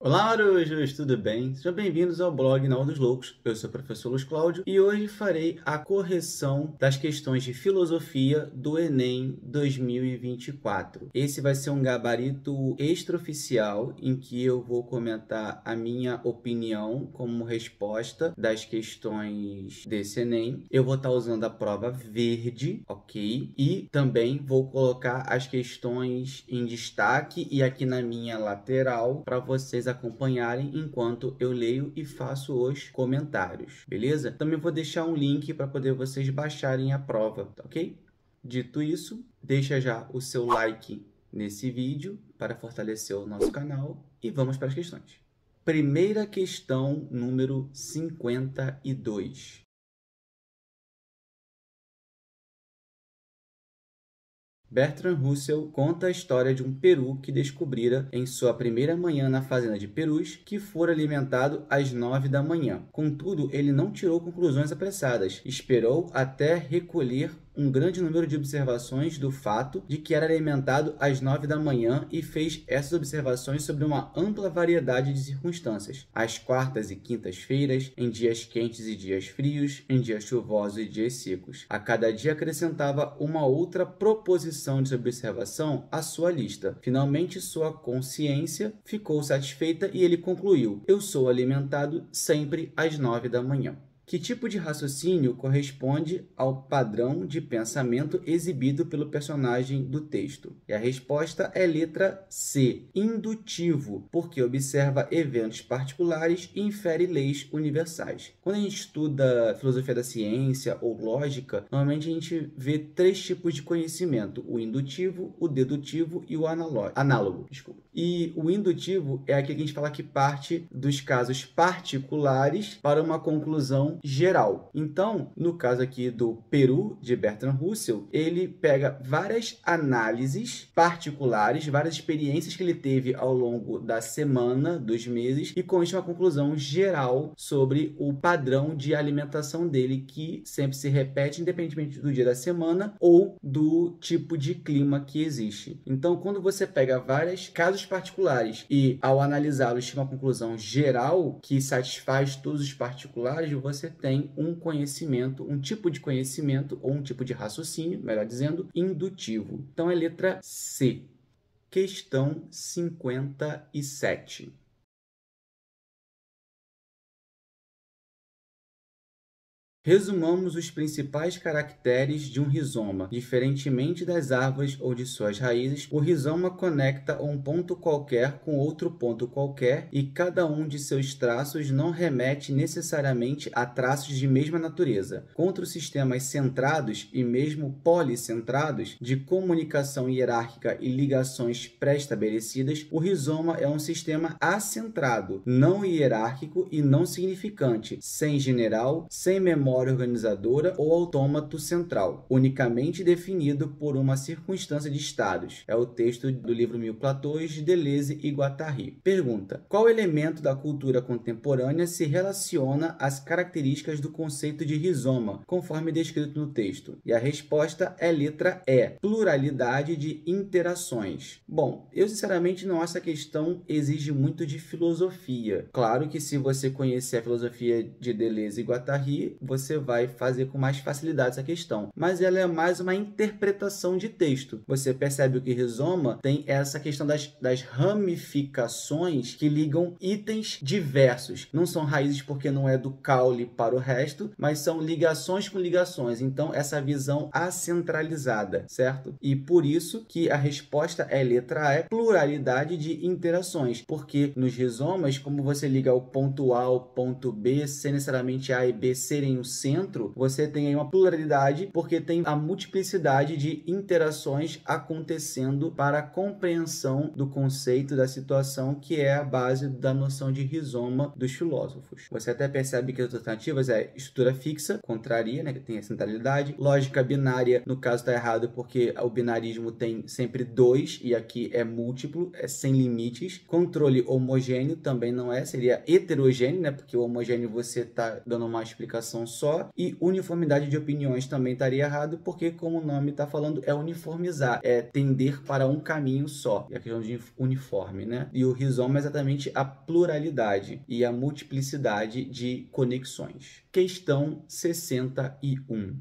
Olá, marujos, tudo bem? Sejam bem-vindos ao blog Na Aula dos Loucos. Eu sou o professor Luiz Cláudio e hoje farei a correção das questões de filosofia do Enem 2024. Esse vai ser um gabarito extraoficial em que eu vou comentar a minha opinião como resposta das questões desse Enem. Eu vou estar usando a prova verde, ok? E também vou colocar as questões em destaque e aqui na minha lateral para vocês acompanharem enquanto eu leio e faço os comentários, beleza? Também vou deixar um link para poder vocês baixarem a prova, ok? Dito isso, deixa já o seu like nesse vídeo para fortalecer o nosso canal e vamos para as questões. Primeira questão, número 52. Bertrand Russell conta a história de um peru que descobrira em sua primeira manhã na fazenda de perus que fora alimentado às 9 da manhã. Contudo, ele não tirou conclusões apressadas. Esperou até recolher um grande número de observações do fato de que era alimentado às 9 da manhã e fez essas observações sobre uma ampla variedade de circunstâncias. Às quartas e quintas-feiras, em dias quentes e dias frios, em dias chuvosos e dias secos. A cada dia acrescentava uma outra proposição de observação à sua lista. Finalmente, sua consciência ficou satisfeita e ele concluiu: eu sou alimentado sempre às 9 da manhã. Que tipo de raciocínio corresponde ao padrão de pensamento exibido pelo personagem do texto? E a resposta é letra C, indutivo, porque observa eventos particulares e infere leis universais. Quando a gente estuda filosofia da ciência ou lógica, normalmente a gente vê três tipos de conhecimento: o indutivo, o dedutivo e o análogo. E o indutivo é aquele que a gente fala que parte dos casos particulares para uma conclusão geral. Então, no caso aqui do Peru, de Bertrand Russell, ele pega várias análises particulares, várias experiências que ele teve ao longo da semana, dos meses, e com isso uma conclusão geral sobre o padrão de alimentação dele, que sempre se repete, independentemente do dia da semana ou do tipo de clima que existe. Então, quando você pega vários casos particulares e, ao analisá-los, chega uma conclusão geral que satisfaz todos os particulares, você tem um conhecimento, um tipo de conhecimento ou um tipo de raciocínio, melhor dizendo, indutivo. Então, é letra C. Questão 57. Resumamos os principais caracteres de um rizoma. Diferentemente das árvores ou de suas raízes, o rizoma conecta um ponto qualquer com outro ponto qualquer e cada um de seus traços não remete necessariamente a traços de mesma natureza. Contra os sistemas centrados e mesmo policentrados de comunicação hierárquica e ligações pré-estabelecidas, o rizoma é um sistema acentrado, não hierárquico e não significante, sem general, sem memória organizadora ou autômato central, unicamente definido por uma circunstância de estados. É o texto do livro Mil Platões, de Deleuze e Guattari. Pergunta: qual elemento da cultura contemporânea se relaciona às características do conceito de rizoma, conforme descrito no texto? E a resposta é letra E, pluralidade de interações. Bom, eu sinceramente não acho que essa questão exige muito de filosofia. Claro que se você conhecer a filosofia de Deleuze e Guattari, você vai fazer com mais facilidade essa questão. Mas ela é mais uma interpretação de texto. Você percebe que rizoma tem essa questão das ramificações que ligam itens diversos. Não são raízes porque não é do caule para o resto, mas são ligações com ligações. Então, essa visão acentralizada, certo? E por isso que a resposta é letra E, pluralidade de interações. Porque nos rizomas, como você liga o ponto A ao ponto B, sem necessariamente A e B serem o centro, você tem aí uma pluralidade, porque tem a multiplicidade de interações acontecendo para a compreensão do conceito da situação, que é a base da noção de rizoma dos filósofos. Você até percebe que as alternativas é estrutura fixa, contraria, né, que tem a centralidade, lógica binária, no caso está errado porque o binarismo tem sempre dois e aqui é múltiplo, é sem limites. Controle homogêneo também não é, seria heterogêneo, né, porque o homogêneo você está dando uma explicação só só, e uniformidade de opiniões também estaria errado, porque como o nome está falando, é uniformizar, é tender para um caminho só, é a questão de uniforme, né? E o rizoma é exatamente a pluralidade e a multiplicidade de conexões. Questão 61.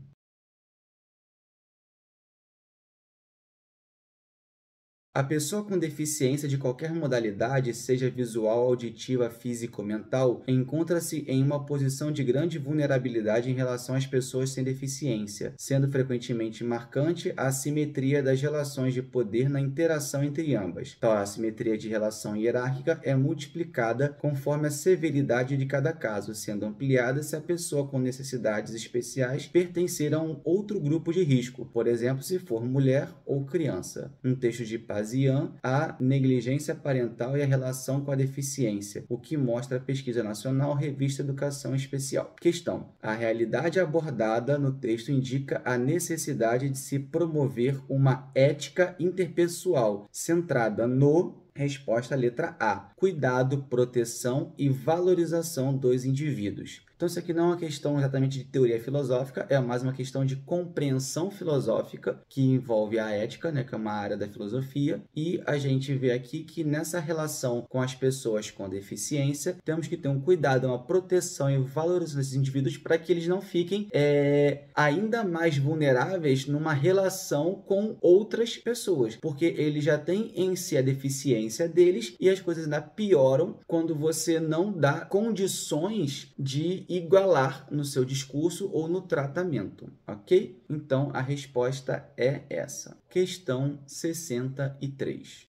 A pessoa com deficiência de qualquer modalidade, seja visual, auditiva, física ou mental, encontra-se em uma posição de grande vulnerabilidade em relação às pessoas sem deficiência, sendo frequentemente marcante a assimetria das relações de poder na interação entre ambas. Tal assimetria de relação hierárquica é multiplicada conforme a severidade de cada caso, sendo ampliada se a pessoa com necessidades especiais pertencer a um outro grupo de risco, por exemplo, se for mulher ou criança. Um texto de a negligência parental e a relação com a deficiência, o que mostra a pesquisa nacional Revista Educação Especial. Questão: a realidade abordada no texto indica a necessidade de se promover uma ética interpessoal centrada no... Resposta letra A: cuidado, proteção e valorização dos indivíduos. Então, isso aqui não é uma questão exatamente de teoria filosófica, é mais uma questão de compreensão filosófica, que envolve a ética, né, que é uma área da filosofia, e a gente vê aqui que nessa relação com as pessoas com deficiência, temos que ter um cuidado, uma proteção e valorização desses indivíduos para que eles não fiquem ainda mais vulneráveis numa relação com outras pessoas, porque eles já têm em si a deficiência deles e as coisas ainda pioram quando você não dá condições de igualar no seu discurso ou no tratamento, ok? Então, a resposta é essa. Questão 63.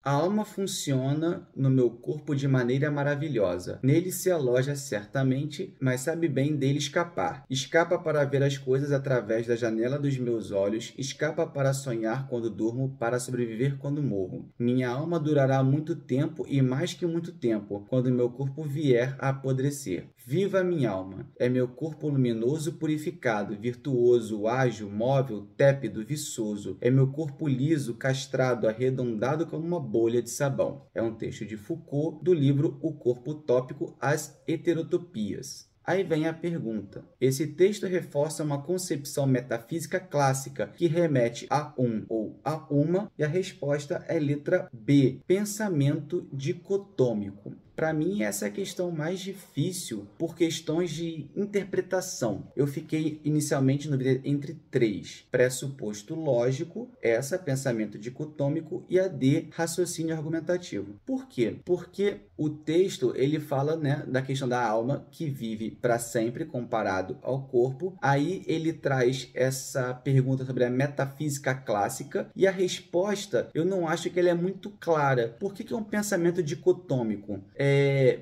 A alma funciona no meu corpo de maneira maravilhosa. Nele se aloja certamente, mas sabe bem dele escapar. Escapa para ver as coisas através da janela dos meus olhos, escapa para sonhar quando durmo, para sobreviver quando morro. Minha alma durará muito tempo e mais que muito tempo, quando meu corpo vier a apodrecer. Viva minha alma! É meu corpo luminoso, purificado, virtuoso, ágil, móvel, tépido, viçoso. É meu corpo liso, castrado, arredondado como uma bolha de sabão. É um texto de Foucault, do livro O Corpo Utópico, As Heterotopias. Aí vem a pergunta. Esse texto reforça uma concepção metafísica clássica que remete a um ou a uma, e a resposta é letra B, pensamento dicotômico. Para mim, essa é a questão mais difícil por questões de interpretação. Eu fiquei inicialmente no entre três: pressuposto lógico, essa, pensamento dicotômico, e a D, raciocínio argumentativo. Por quê? Porque o texto ele fala, né, da questão da alma que vive para sempre comparado ao corpo. Aí ele traz essa pergunta sobre a metafísica clássica e a resposta eu não acho que ela é muito clara. Por que é um pensamento dicotômico?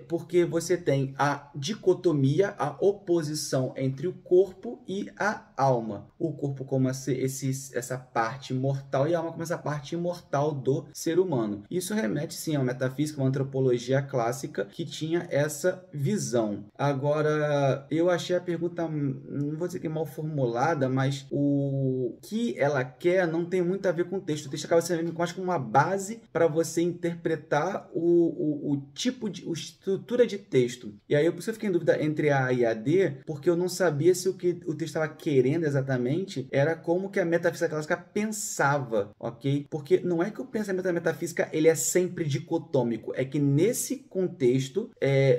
Porque você tem a dicotomia, a oposição entre o corpo e a alma. O corpo como essa parte mortal e a alma como essa parte imortal do ser humano. Isso remete sim a uma metafísica, uma antropologia clássica que tinha essa visão. Agora, eu achei a pergunta, não vou dizer que mal formulada, mas o que ela quer não tem muito a ver com o texto. O texto acaba sendo quase como uma base para você interpretar o tipo de estrutura de texto. E aí eu fiquei em dúvida entre a A e a D, porque eu não sabia se o que o texto estava querendo exatamente era como que a metafísica clássica pensava, ok? Porque não é que o pensamento da metafísica ele é sempre dicotômico, é que nesse contexto,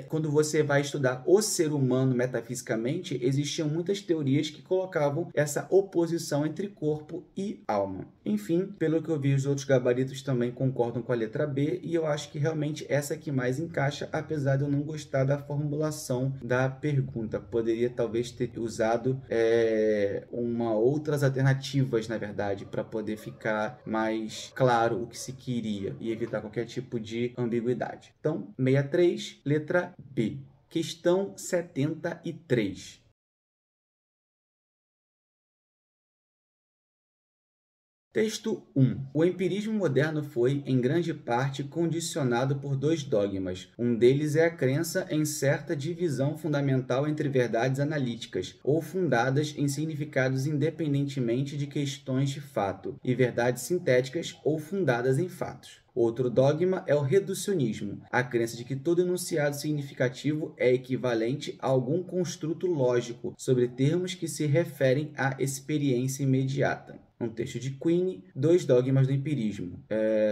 quando você vai estudar o ser humano metafisicamente, existiam muitas teorias que colocavam essa oposição entre corpo e alma. Enfim, pelo que eu vi, os outros gabaritos também concordam com a letra B, e eu acho que realmente essa que mais encaixa, apesar de eu não gostar da formulação da pergunta. Poderia talvez ter usado outras alternativas, na verdade, para poder ficar mais claro o que se queria e evitar qualquer tipo de ambiguidade. Então, 63, letra B. Questão 73. Texto 1. O empirismo moderno foi, em grande parte, condicionado por dois dogmas. Um deles é a crença em certa divisão fundamental entre verdades analíticas, ou fundadas em significados independentemente de questões de fato, e verdades sintéticas, ou fundadas em fatos. Outro dogma é o reducionismo, a crença de que todo enunciado significativo é equivalente a algum construto lógico sobre termos que se referem à experiência imediata. Um texto de Quine, Dois Dogmas do Empirismo,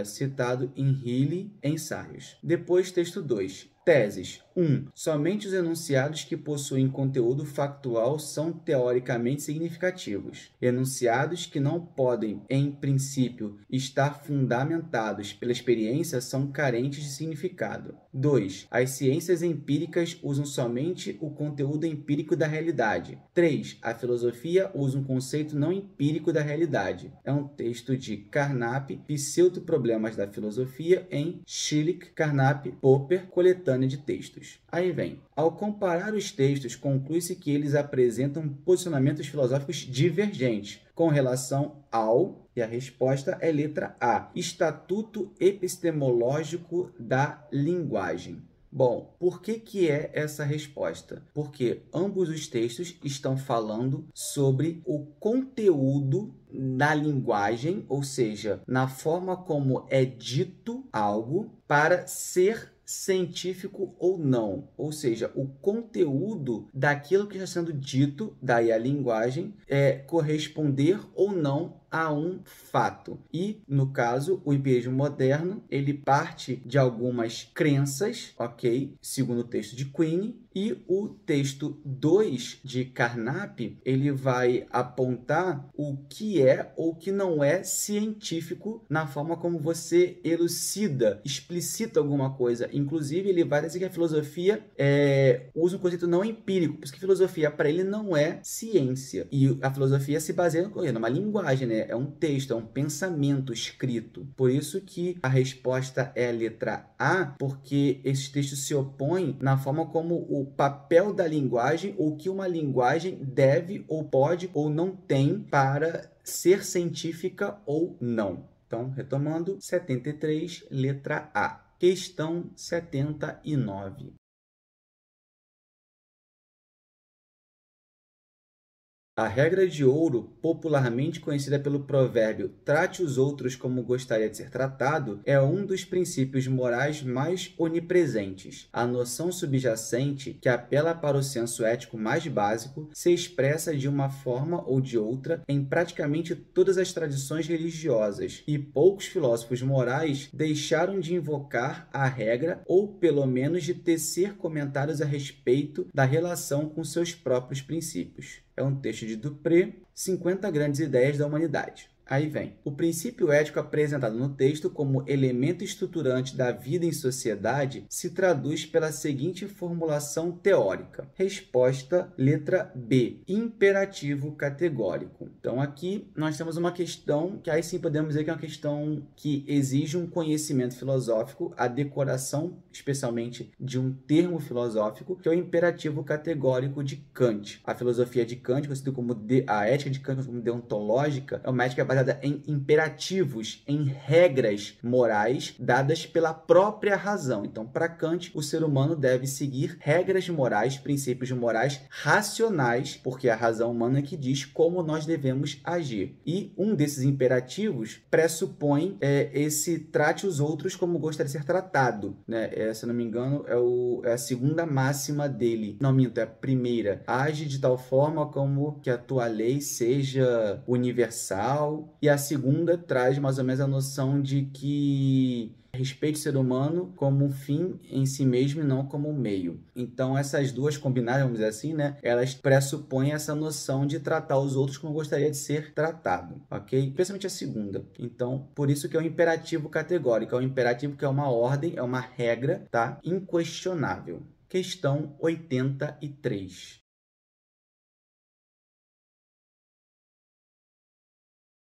citado em Healy, Ensaios. Depois, texto 2. Teses. 1. Somente os enunciados que possuem conteúdo factual são teoricamente significativos. Enunciados que não podem, em princípio, estar fundamentados pela experiência são carentes de significado. 2. As ciências empíricas usam somente o conteúdo empírico da realidade. 3. A filosofia usa um conceito não empírico da realidade. É um texto de Carnap, Pseudo-Problemas da Filosofia, em Schlick, Carnap, Popper, coletânea de textos. Aí vem. Ao comparar os textos, conclui-se que eles apresentam posicionamentos filosóficos divergentes com relação ao, e a resposta é letra A, Estatuto Epistemológico da Linguagem. Bom, por que é essa resposta? Porque ambos os textos estão falando sobre o conteúdo na linguagem, ou seja, na forma como é dito algo para ser científico ou não, ou seja, o conteúdo daquilo que está sendo dito, daí a linguagem, é corresponder ou não a um fato. E, no caso, o empirismo moderno, ele parte de algumas crenças, ok? Segundo o texto de Quine, e o texto 2 de Carnap, ele vai apontar o que é ou que não é científico na forma como você elucida, explicita alguma coisa. Inclusive, ele vai dizer que a filosofia usa um conceito não empírico, por isso que filosofia para ele não é ciência. E a filosofia se baseia numa linguagem, né? É um texto, é um pensamento escrito. Por isso que a resposta é a letra A, porque esse texto se opõe na forma como o papel da linguagem, ou que uma linguagem deve ou pode ou não tem para ser científica ou não. Então, retomando, 73, letra A. Questão 79. A regra de ouro, popularmente conhecida pelo provérbio "trate os outros como gostaria de ser tratado", é um dos princípios morais mais onipresentes. A noção subjacente, que apela para o senso ético mais básico, se expressa de uma forma ou de outra em praticamente todas as tradições religiosas, e poucos filósofos morais deixaram de invocar a regra ou, pelo menos, de tecer comentários a respeito da relação com seus próprios princípios. É um texto de Dupré, 50 grandes ideias da humanidade. Aí vem. O princípio ético apresentado no texto como elemento estruturante da vida em sociedade se traduz pela seguinte formulação teórica. Resposta, letra B. Imperativo categórico. Então, aqui nós temos uma questão que aí sim podemos dizer que é uma questão que exige um conhecimento filosófico, a decoração, especialmente, de um termo filosófico, que é o imperativo categórico de Kant. A filosofia de Kant, conhecida como a ética de Kant como deontológica, é uma ética baseada em imperativos, em regras morais dadas pela própria razão. Então, para Kant, o ser humano deve seguir regras morais, princípios morais racionais, porque a razão humana é que diz como nós devemos agir. E um desses imperativos pressupõe esse trate os outros como gostaria de ser tratado, né? Se não me engano, é a segunda máxima dele. Não, minto, é a primeira. Age de tal forma como que a tua lei seja universal. E a segunda traz mais ou menos a noção de que respeite o ser humano como um fim em si mesmo e não como um meio. Então, essas duas combinadas, vamos dizer assim, né? Elas pressupõem essa noção de tratar os outros como gostaria de ser tratado, ok? Especialmente a segunda. Então, por isso que é um imperativo categórico. É um imperativo que é uma ordem, é uma regra, tá? Inquestionável. Questão 83.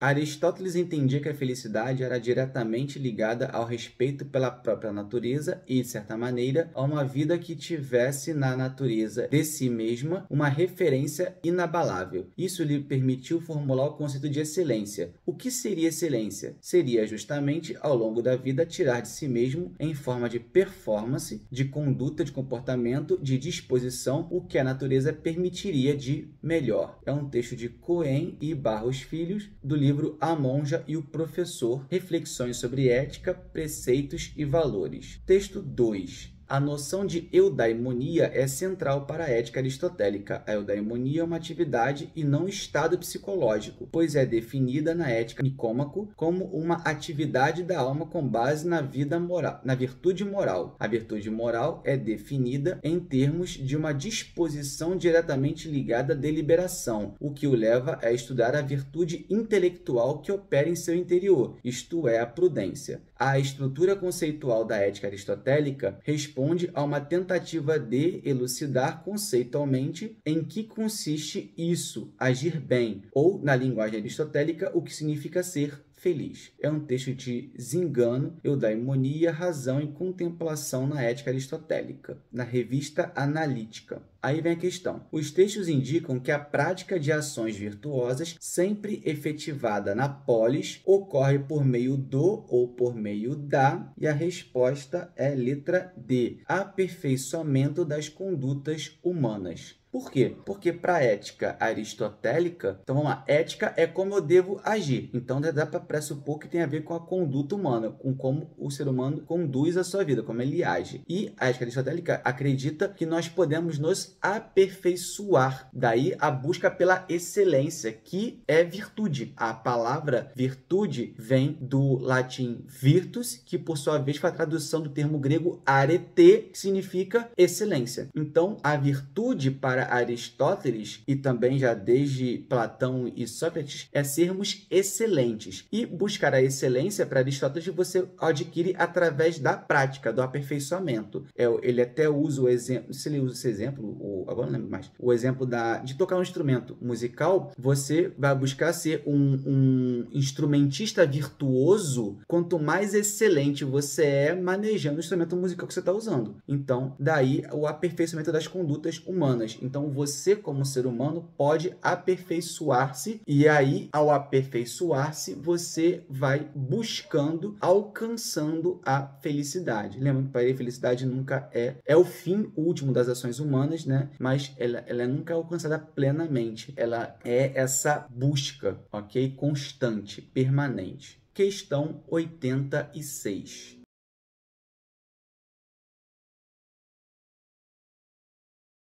Aristóteles entendia que a felicidade era diretamente ligada ao respeito pela própria natureza e, de certa maneira, a uma vida que tivesse na natureza de si mesma uma referência inabalável. Isso lhe permitiu formular o conceito de excelência. O que seria excelência? Seria justamente, ao longo da vida, tirar de si mesmo, em forma de performance, de conduta, de comportamento, de disposição, o que a natureza permitiria de melhor. É um texto de Cohen e Barros Filhos, do livro A Monja e o Professor, Reflexões sobre Ética, Preceitos e Valores. Texto 2. A noção de eudaimonia é central para a ética aristotélica. A eudaimonia é uma atividade e não estado psicológico, pois é definida na ética Nicômaco como uma atividade da alma com base na vida moral, na virtude moral. A virtude moral é definida em termos de uma disposição diretamente ligada à deliberação, o que o leva a estudar a virtude intelectual que opera em seu interior, isto é, a prudência. A estrutura conceitual da ética aristotélica responde a uma tentativa de elucidar conceitualmente em que consiste isso, agir bem, ou, na linguagem aristotélica, o que significa ser feliz. É um texto de Zingano, Eudaimonia, Razão e Contemplação na Ética Aristotélica, na revista Analítica. Aí vem a questão. Os textos indicam que a prática de ações virtuosas, sempre efetivada na polis, ocorre por meio do ou por meio da, e a resposta é letra D, aperfeiçoamento das condutas humanas. Por quê? Porque para a ética aristotélica, então vamos lá, ética é como eu devo agir. Então dá para pressupor que tem a ver com a conduta humana, com como o ser humano conduz a sua vida, como ele age. E a ética aristotélica acredita que nós podemos nos aperfeiçoar. Daí a busca pela excelência, que é virtude. A palavra virtude vem do latim virtus, que por sua vez foi a tradução do termo grego arete, que significa excelência. Então a virtude para Aristóteles, e também já desde Platão e Sócrates, é sermos excelentes. E buscar a excelência para Aristóteles você adquire através da prática, do aperfeiçoamento. Ele até usa o exemplo, se ele usa esse exemplo, agora não lembro mais, o exemplo de tocar um instrumento musical, você vai buscar ser um instrumentista virtuoso quanto mais excelente você é manejando o instrumento musical que você está usando. Então, daí o aperfeiçoamento das condutas humanas. Então, você, como ser humano, pode aperfeiçoar-se, e aí, ao aperfeiçoar-se, você vai buscando, alcançando a felicidade. Lembra que para ele, felicidade nunca é o fim último das ações humanas, né? Mas ela nunca é alcançada plenamente. Ela é essa busca, ok? Constante, permanente. Questão 86.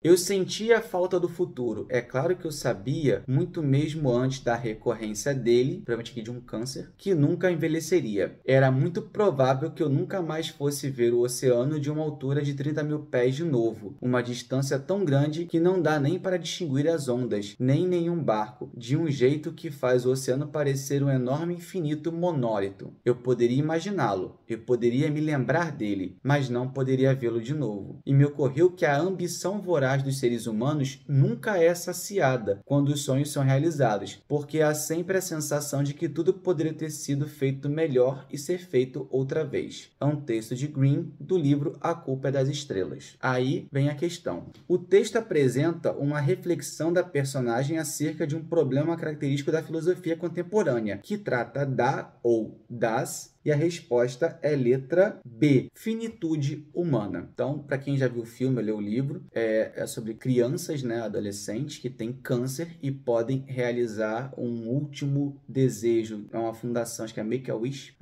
Eu sentia a falta do futuro. É claro que eu sabia, muito mesmo antes da recorrência dele, provavelmente aqui de um câncer, que nunca envelheceria. Era muito provável que eu nunca mais fosse ver o oceano de uma altura de 30 mil pés de novo, uma distância tão grande que não dá nem para distinguir as ondas, nem nenhum barco, de um jeito que faz o oceano parecer um enorme infinito monólito. Eu poderia imaginá-lo, eu poderia me lembrar dele, mas não poderia vê-lo de novo. E me ocorreu que a ambição voraz dos seres humanos nunca é saciada quando os sonhos são realizados, porque há sempre a sensação de que tudo poderia ter sido feito melhor e ser feito outra vez. É um texto de Green, do livro A Culpa é das Estrelas. Aí vem a questão. O texto apresenta uma reflexão da personagem acerca de um problema característico da filosofia contemporânea, que trata da ou das, e a resposta é letra B, finitude humana. Então, para quem já viu o filme, leu o livro, é sobre crianças, né, adolescentes que têm câncer e podem realizar um último desejo. É uma fundação, acho que é Make-A-Wish,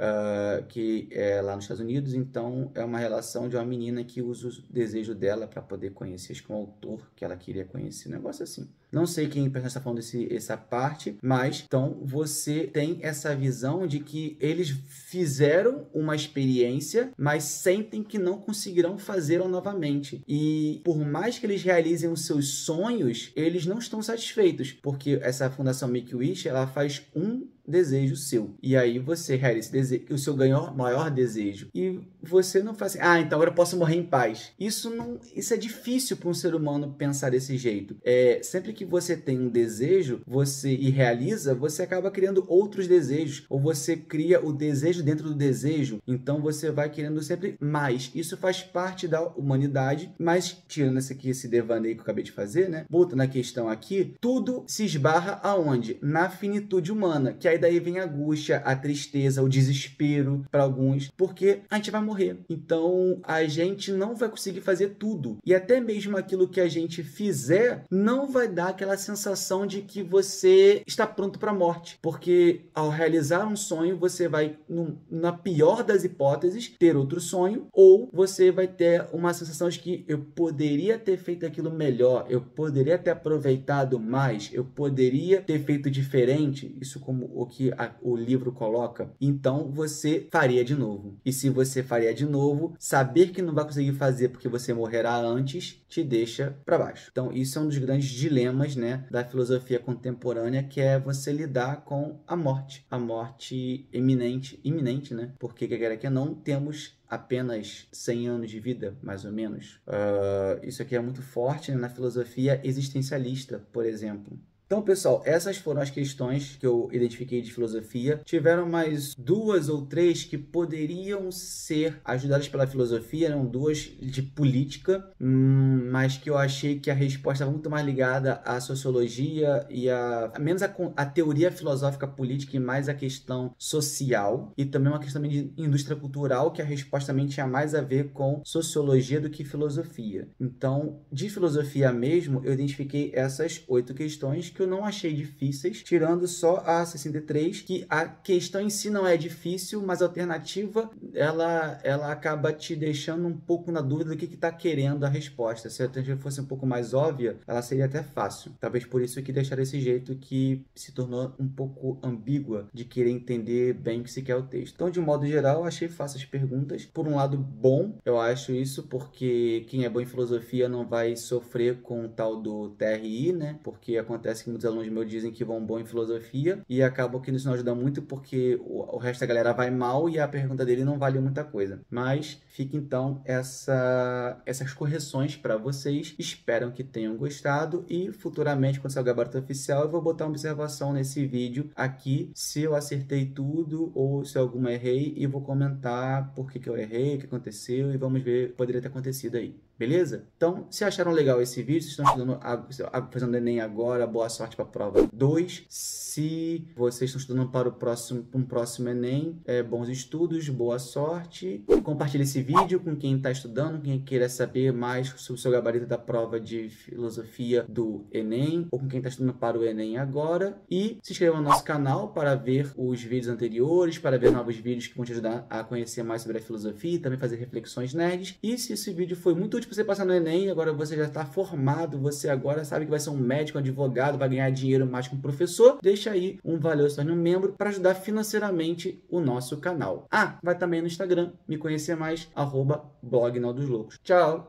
que é lá nos Estados Unidos. Então, é uma relação de uma menina que usa o desejo dela para poder conhecer, acho que um autor que ela queria conhecer, um negócio assim. Não sei quem está falando essa parte, mas então você tem essa visão de que eles fizeram uma experiência, mas sentem que não conseguirão fazê-la novamente. E por mais que eles realizem os seus sonhos, eles não estão satisfeitos, porque essa fundação Make-A-Wish, ela faz um desejo seu. E aí você realiza o seu maior desejo. E você não faz assim, então agora eu posso morrer em paz. Isso é difícil para um ser humano pensar desse jeito. Sempre que você tem um desejo, e realiza, você acaba criando outros desejos, ou você cria o desejo dentro do desejo, então você vai querendo sempre mais. Isso faz parte da humanidade, mas tirando esse devaneio que eu acabei de fazer, né? Voltando na questão aqui, tudo se esbarra aonde? Na finitude humana, que aí daí vem a angústia, a tristeza, o desespero para alguns, porque a gente vai morrer. Então, a gente não vai conseguir fazer tudo. E até mesmo aquilo que a gente fizer não vai dar aquela sensação de que você está pronto para a morte. Porque ao realizar um sonho, você vai, na pior das hipóteses, ter outro sonho, ou você vai ter uma sensação de que eu poderia ter feito aquilo melhor, eu poderia ter aproveitado mais, eu poderia ter feito diferente, isso como o que o livro coloca, então você faria de novo. E se você faria de novo, saber que não vai conseguir fazer porque você morrerá antes, te deixa para baixo. Então isso é um dos grandes dilemas, né, da filosofia contemporânea, que é você lidar com a morte iminente, né, porque quer que não temos apenas 100 anos de vida, mais ou menos. Isso aqui é muito forte, né, na filosofia existencialista, por exemplo. Então, pessoal, essas foram as questões que eu identifiquei de filosofia. Tiveram mais 2 ou 3 que poderiam ser ajudadas pela filosofia, eram 2 de política, mas que eu achei que a resposta estava muito mais ligada à sociologia e menos a teoria filosófica política e mais a questão social, e também uma questão de indústria cultural, que a resposta também tinha mais a ver com sociologia do que filosofia. Então, de filosofia mesmo, eu identifiquei essas 8 questões que eu não achei difíceis, tirando só a 63, que a questão em si não é difícil, mas a alternativa, ela acaba te deixando um pouco na dúvida do que está querendo a resposta. Se a alternativa fosse um pouco mais óbvia, ela seria até fácil. Talvez por isso que deixar desse jeito, que se tornou um pouco ambígua de querer entender bem o que se quer o texto. Então, de modo geral, eu achei fácil as perguntas. Por um lado, bom, eu acho isso, porque quem é bom em filosofia não vai sofrer com o tal do TRI, né? Porque acontece que muitos alunos meus dizem que vão bom em filosofia e acabam que isso não ajuda muito, porque o resto da galera vai mal e a pergunta dele não vale muita coisa. Mas fica então essas correções para vocês. Espero que tenham gostado e futuramente, quando sair o gabarito oficial, eu vou botar uma observação nesse vídeo aqui, se eu acertei tudo ou se alguma errei, e vou comentar por que eu errei, o que aconteceu, e vamos ver o que poderia ter acontecido aí. Beleza? Então, se acharam legal esse vídeo, se estão estudando, fazendo Enem agora, boa sorte para a prova 2. Se vocês estão estudando para um próximo Enem, bons estudos, boa sorte. Compartilhe esse vídeo com quem está estudando, quem queira saber mais sobre o seu gabarito da prova de filosofia do Enem, ou com quem está estudando para o Enem agora. E se inscreva no nosso canal para ver os vídeos anteriores, para ver novos vídeos que vão te ajudar a conhecer mais sobre a filosofia e também fazer reflexões nerds. E se esse vídeo foi muito útil para você passar no Enem, agora você já está formado, você agora sabe que vai ser um médico, um advogado, vai ganhar dinheiro mais que um professor, deixa aí um valeu, se torne um membro para ajudar financeiramente o nosso canal. Vai também no Instagram, me conhecer mais, @blognaldosloucos. Tchau!